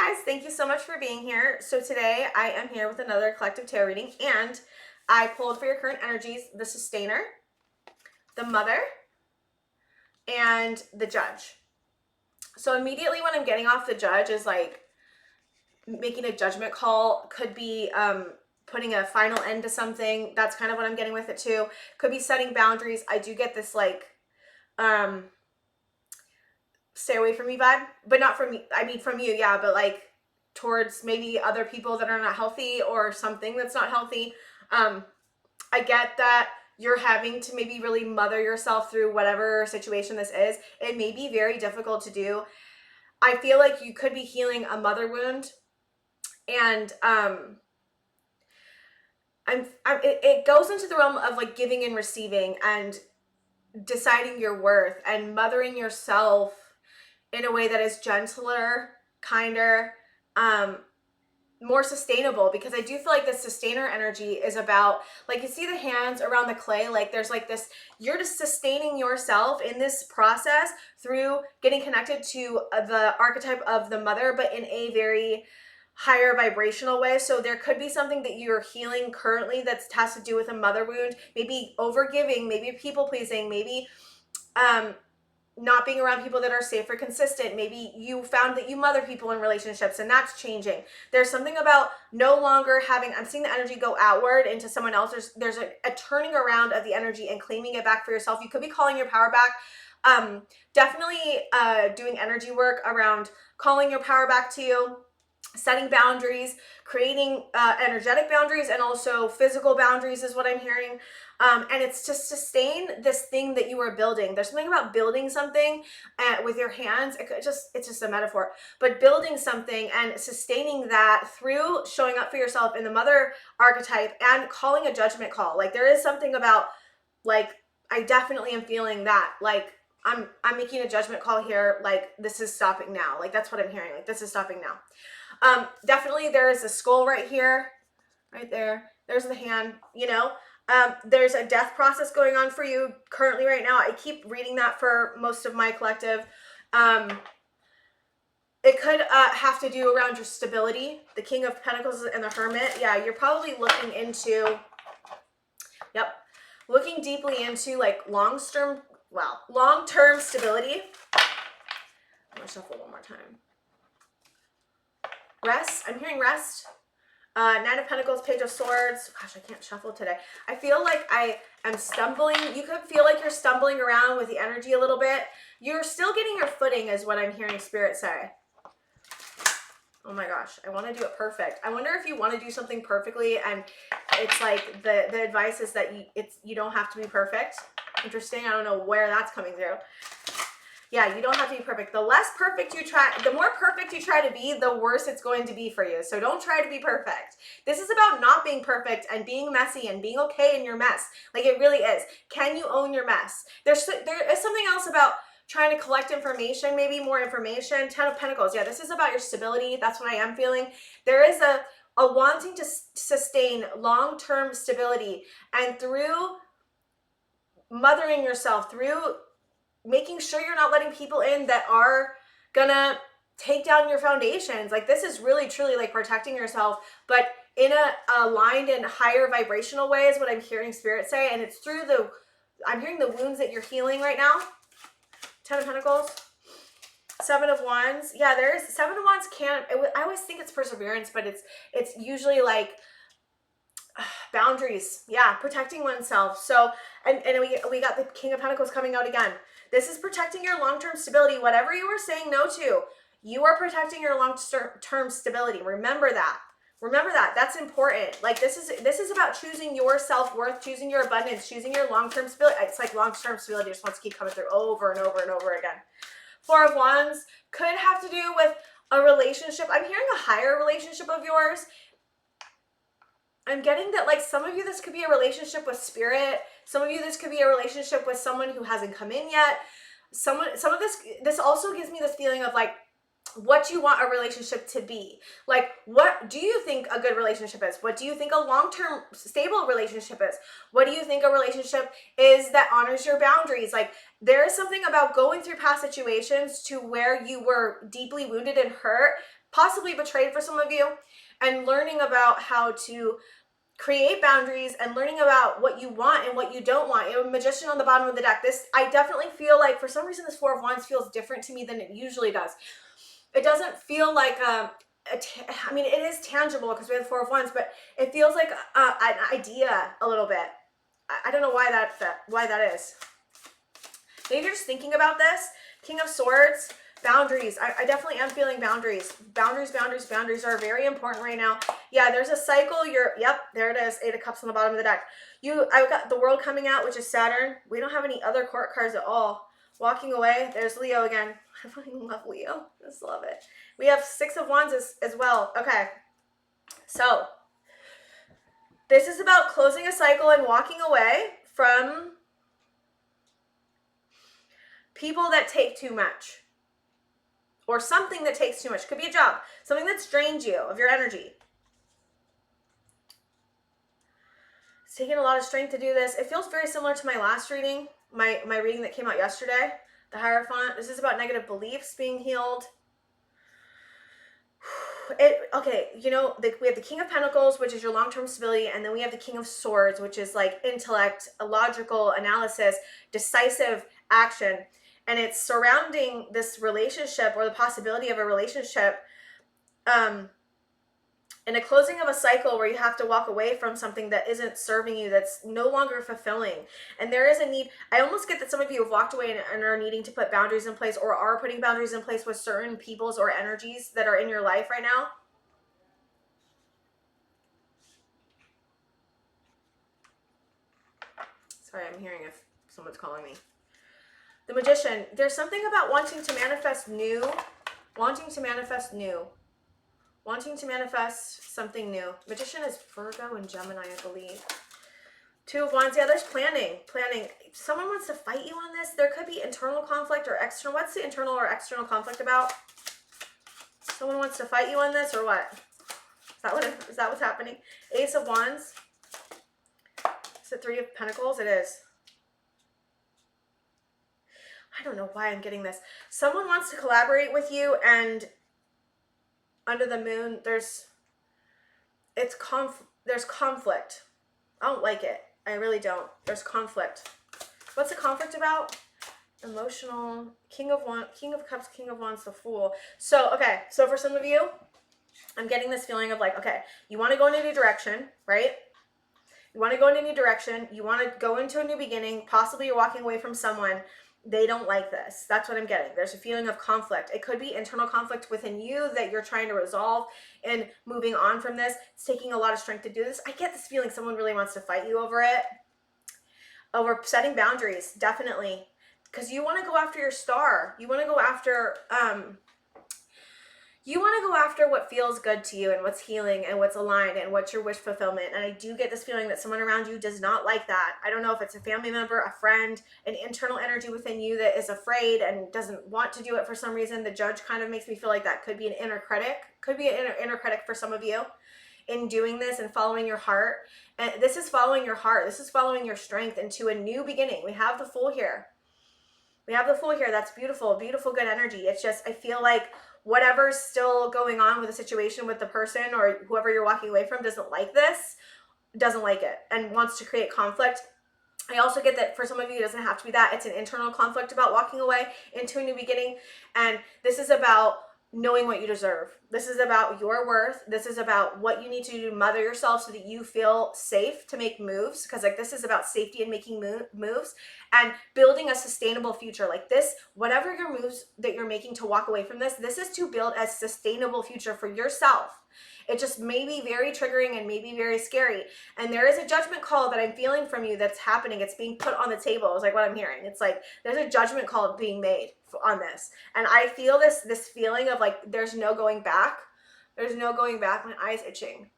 guys, thank you so much for being here. So today I am here with another collective tarot reading, and I pulled for your current energies the Sustainer, the Mother, and the Judge. So immediately when I'm getting off the Judge is like making a judgment call, could be putting a final end to something. That's kind of what I'm getting with it too. Could be setting boundaries. I do get this like stay away from me vibe, but not from me. I mean from you, yeah, but like towards maybe other people that are not healthy or something that's not healthy. I get that you're having to maybe really mother yourself through whatever situation this is. It may be very difficult to do. I feel like you could be healing a mother wound, and it goes into the realm of like giving and receiving and deciding your worth and mothering yourself in a way that is gentler, kinder, more sustainable, because I do feel like the sustainer energy is about, like, you see the hands around the clay, like there's like this, you're just sustaining yourself in this process through getting connected to the archetype of the mother, but in a very higher vibrational way. So there could be something that you're healing currently that has to do with a mother wound, maybe overgiving, maybe people pleasing, maybe not being around people that are safe or consistent. Maybe you found that you mother people in relationships and that's changing. There's something about no longer having, I'm seeing the energy go outward into someone else. There's a turning around of the energy and claiming it back for yourself. You could be calling your power back. Definitely doing energy work around calling your power back to you, setting boundaries, creating energetic boundaries, and also physical boundaries is what I'm hearing. And it's to sustain this thing that you are building. There's something about building something with your hands. It's just a metaphor, but building something and sustaining that through showing up for yourself in the mother archetype and calling a judgment call. Like there is something about, like, I definitely am feeling that, like, I'm making a judgment call here. Like, this is stopping now. Like, that's what I'm hearing. Like, this is stopping now. Definitely there is a skull right here, right there. There's the hand, you know. There's a death process going on for you currently right now. I keep reading that for most of my collective. It could have to do around your stability. The King of Pentacles and the Hermit. Yeah, you're probably looking into, looking deeply into like long-term stability. I'm gonna shuffle one more time. Rest. I'm hearing rest. Nine of Pentacles, Page of Swords. Gosh, I can't shuffle today. I feel like I am stumbling. You could feel like you're stumbling around with the energy a little bit. You're still getting your footing is what I'm hearing Spirit say. Oh my gosh, I want to do it perfect. I wonder if you want to do something perfectly and it's like the advice is that you don't have to be perfect. Interesting. I don't know where that's coming through. Yeah, you don't have to be perfect. The less perfect you try, the more perfect you try to be, the worse it's going to be for you. So don't try to be perfect. This is about not being perfect and being messy and being okay in your mess. Like, it really is. Can you own your mess? There is something else about trying to collect information, maybe more information. 10 of Pentacles. Yeah, this is about your stability. That's what I am feeling. There is a wanting to sustain long-term stability, and through mothering yourself, through making sure you're not letting people in that are gonna take down your foundations. Like, this is really truly like protecting yourself, but in a aligned and higher vibrational way is what I'm hearing Spirit say. And it's through I'm hearing the wounds that you're healing right now. 10 of Pentacles, 7 of Wands. Yeah, there's 7 of Wands. I always think it's perseverance, but it's usually like boundaries. Yeah, protecting oneself. So, and we got the King of Pentacles coming out again. This is protecting your long-term stability. Whatever you were saying no to, you are protecting your long-term stability. Remember that. Remember that. That's important. Like, this is about choosing your self-worth, choosing your abundance, choosing your long-term stability. It's like long-term stability just wants to keep coming through over and over and over again. 4 of Wands could have to do with a relationship. I'm hearing a higher relationship of yours. I'm getting that, like, some of you, this could be a relationship with Spirit. Some of you, this could be a relationship with someone who hasn't come in yet. Some of this also gives me this feeling of like what you want a relationship to be. Like, what do you think a good relationship is? What do you think a long-term stable relationship is? What do you think a relationship is that honors your boundaries? Like, there is something about going through past situations to where you were deeply wounded and hurt, possibly betrayed for some of you, and learning about how to create boundaries and learning about what you want and what you don't want. You know, Magician on the bottom of the deck. This, I definitely feel like, for some reason, this Four of Wands feels different to me than it usually does. It doesn't feel like I mean, it is tangible because we have the Four of Wands, but it feels like an idea a little bit. I don't know why that is. Maybe you're just thinking about this. King of Swords, boundaries. I definitely am feeling boundaries. Boundaries are very important right now. Yeah, there's a cycle. Yep, there it is. Eight of Cups on the bottom of the deck. I've got the World coming out, which is Saturn. We don't have any other court cards at all. Walking away. There's Leo again. I fucking love Leo. Just love it. We have Six of Wands as well. Okay. So, this is about closing a cycle and walking away from people that take too much. Or something that takes too much. Could be a job. Something that's drained you of your energy. It's taking a lot of strength to do this. It feels very similar to my last reading. My reading that came out yesterday. The Hierophant. This is about negative beliefs being healed. Okay, you know, we have the King of Pentacles, which is your long-term stability, and then we have the King of Swords, which is like intellect, logical analysis, decisive action. And it's surrounding this relationship or the possibility of a relationship and a closing of a cycle where you have to walk away from something that isn't serving you, that's no longer fulfilling. And there is a need. I almost get that some of you have walked away and are needing to put boundaries in place or are putting boundaries in place with certain peoples or energies that are in your life right now. Sorry, I'm hearing if someone's calling me. The Magician. There's something about wanting to manifest new. Wanting to manifest something new. Magician is Virgo and Gemini, I believe. Two of Wands. Yeah, there's planning. Someone wants to fight you on this. There could be internal conflict or external. What's the internal or external conflict about? Someone wants to fight you on this or what? Is that what's happening? Ace of Wands. Is it Three of Pentacles? It is. I don't know why I'm getting this. Someone wants to collaborate with you, and under the moon, there's conflict. I don't like it. I really don't. There's conflict. What's the conflict about? Emotional. King of Cups, King of Wands, the Fool. So, okay. So for some of you, I'm getting this feeling of like, okay, you want to go in a new direction, right? You want to go in a new direction. You want to go into a new beginning. Possibly you're walking away from someone. They don't like this. That's what I'm getting. There's a feeling of conflict. It could be internal conflict within you that you're trying to resolve and moving on from this. It's taking a lot of strength to do this. I get this feeling someone really wants to fight you over it. Over setting boundaries, definitely. Because you want to go after your star. You want to go after what feels good to you and what's healing and what's aligned and what's your wish fulfillment. And I do get this feeling that someone around you does not like that. I don't know if it's a family member, a friend, an internal energy within you that is afraid and doesn't want to do it for some reason. The Judge kind of makes me feel like that could be an inner critic. Could be an inner critic for some of you in doing this and following your heart. And this is following your heart. This is following your strength into a new beginning. We have the Fool here. That's beautiful, beautiful, good energy. It's just, I feel like whatever's still going on with the situation with the person or whoever you're walking away from doesn't like it and wants to create conflict. I also get that for some of you, it doesn't have to be that. It's an internal conflict about walking away into a new beginning. And this is about knowing what you deserve. This is about your worth. This is about what you need to do to mother yourself so that you feel safe to make moves. Because like this is about safety and making moves and building a sustainable future. Like this, whatever your moves that you're making to walk away from this is to build a sustainable future for yourself. It just may be very triggering and maybe very scary. And there is a judgment call that I'm feeling from you that's happening. It's being put on the table is like what I'm hearing. It's like there's a judgment call being made on this. And I feel this feeling of like there's no going back. There's no going back. My eye's itching.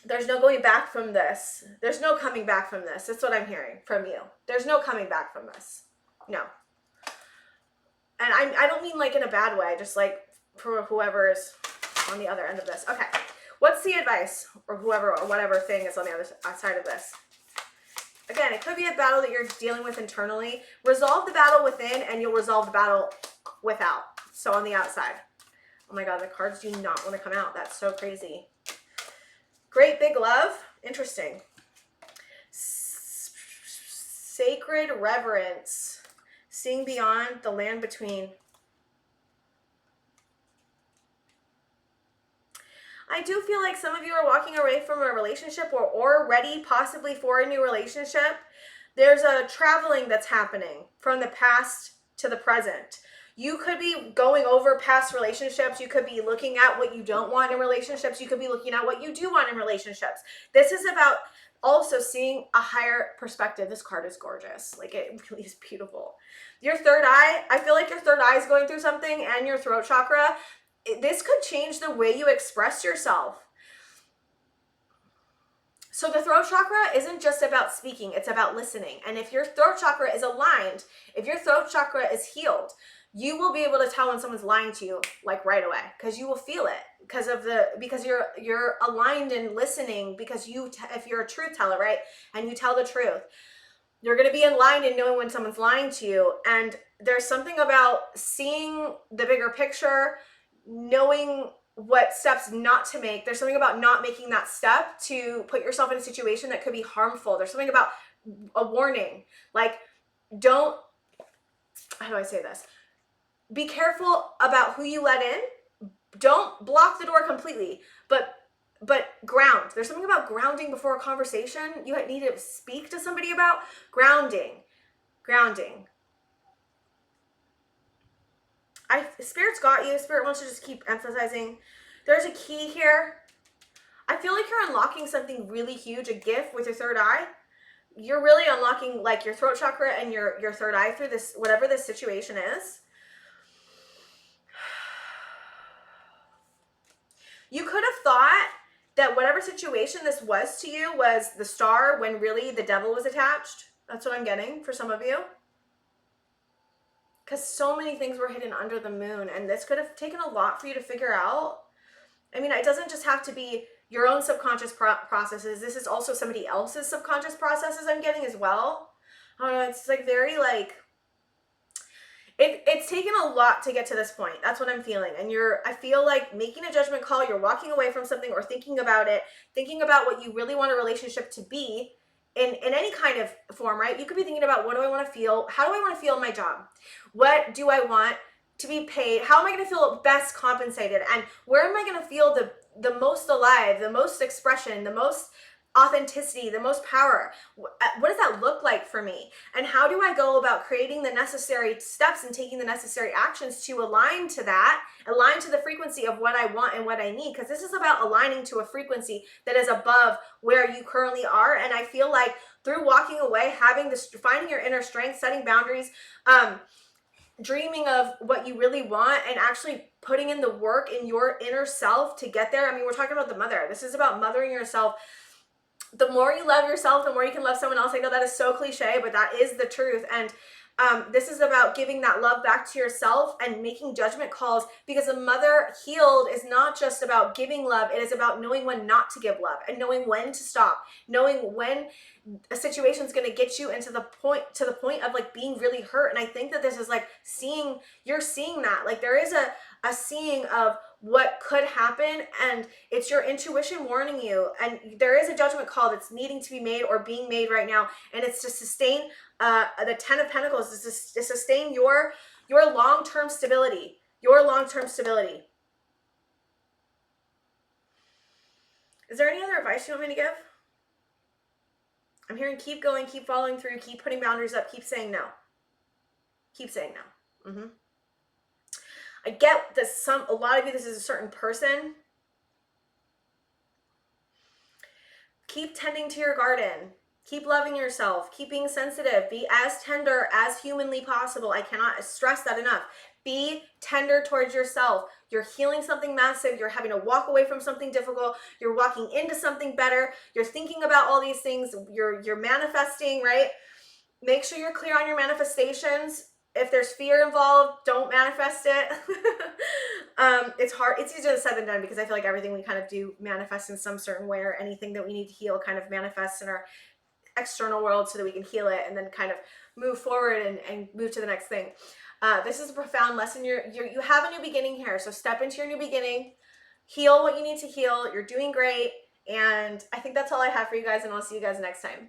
There's no going back from this. There's no coming back from this. That's what I'm hearing from you. There's no coming back from this. No. And I don't mean like in a bad way, just like for whoever is on the other end of this. Okay, what's the advice, or whoever or whatever thing is on the other side of this? Again, it could be a battle that you're dealing with internally. Resolve the battle within and you'll resolve the battle without. So on the outside. Oh my God, the cards do not want to come out. That's so crazy. Great big love. Interesting. Sacred reverence. Seeing beyond the land between. I do feel like some of you are walking away from a relationship or ready possibly for a new relationship. There's a traveling that's happening from the past to the present. You could be going over past relationships. You could be looking at what you don't want in relationships. You could be looking at what you do want in relationships. This is about also seeing a higher perspective. This card is gorgeous. Like, it really is beautiful. Your third eye, I feel like your third eye is going through something, and your throat chakra. This could change the way you express yourself. So the throat chakra isn't just about speaking, it's about listening. And if your throat chakra is aligned, if your throat chakra is healed, you will be able to tell when someone's lying to you, like right away, because you will feel it because you're aligned in listening, because if you're a truth teller, right, and you tell the truth, you're going to be in line in knowing when someone's lying to you. And there's something about seeing the bigger picture, knowing what steps not to make. There's something about not making that step to put yourself in a situation that could be harmful. There's something about a warning, like, how do I say this? Be careful about who you let in. Don't block the door completely, but ground. There's something about grounding before a conversation you need to speak to somebody about. Grounding. Spirit's got you. Spirit wants to just keep emphasizing. There's a key here. I feel like you're unlocking something really huge, a gift with your third eye. You're really unlocking like your throat chakra and your third eye through this, whatever this situation is. You could have thought that whatever situation this was to you was the star, when really the devil was attached. That's what I'm getting for some of you. Because so many things were hidden under the moon, and this could have taken a lot for you to figure out. I mean, it doesn't just have to be your own subconscious processes. This is also somebody else's subconscious processes I'm getting as well. I don't know, it's like very like, it's taken a lot to get to this point. That's what I'm feeling. And I feel like making a judgment call, you're walking away from something or thinking about it, thinking about what you really want a relationship to be in any kind of form, right? You could be thinking about, what do I want to feel? How do I want to feel in my job? What do I want to be paid? How am I going to feel best compensated? And where am I going to feel the most alive, the most expression, the most authenticity, the most power? What does that look like for me? And how do I go about creating the necessary steps and taking the necessary actions to align to that, align to the frequency of what I want and what I need? Because this is about aligning to a frequency that is above where you currently are. And I feel like through walking away, finding your inner strength, setting boundaries, dreaming of what you really want, and actually putting in the work in your inner self to get there. I mean, we're talking about the mother. This is about mothering yourself. The more you love yourself, the more you can love someone else. I know that is so cliche, but that is the truth. And this is about giving that love back to yourself and making judgment calls, because a mother healed is not just about giving love. It is about knowing when not to give love and knowing when to stop, knowing when a situation is going to get you into the point of like being really hurt. And I think that this is like you're seeing that, like there is a seeing of what could happen, and it's your intuition warning you. And there is a judgment call that's needing to be made or being made right now, and it's to sustain the 10 of Pentacles, to sustain your long-term stability, Is there any other advice you want me to give? I'm hearing keep going, keep following through, keep putting boundaries up, keep saying no. I get that a lot of you, this is a certain person. Keep tending to your garden. Keep loving yourself. Keep being sensitive. Be as tender as humanly possible. I cannot stress that enough. Be tender towards yourself. You're healing something massive. You're having to walk away from something difficult. You're walking into something better. You're thinking about all these things. You're manifesting, right? Make sure you're clear on your manifestations. If there's fear involved, don't manifest it. It's hard. It's easier said than done because I feel like everything we kind of do manifests in some certain way, or anything that we need to heal kind of manifests in our external world so that we can heal it and then kind of move forward and move to the next thing. This is a profound lesson. You have a new beginning here. So step into your new beginning, heal what you need to heal. You're doing great. And I think that's all I have for you guys, and I'll see you guys next time.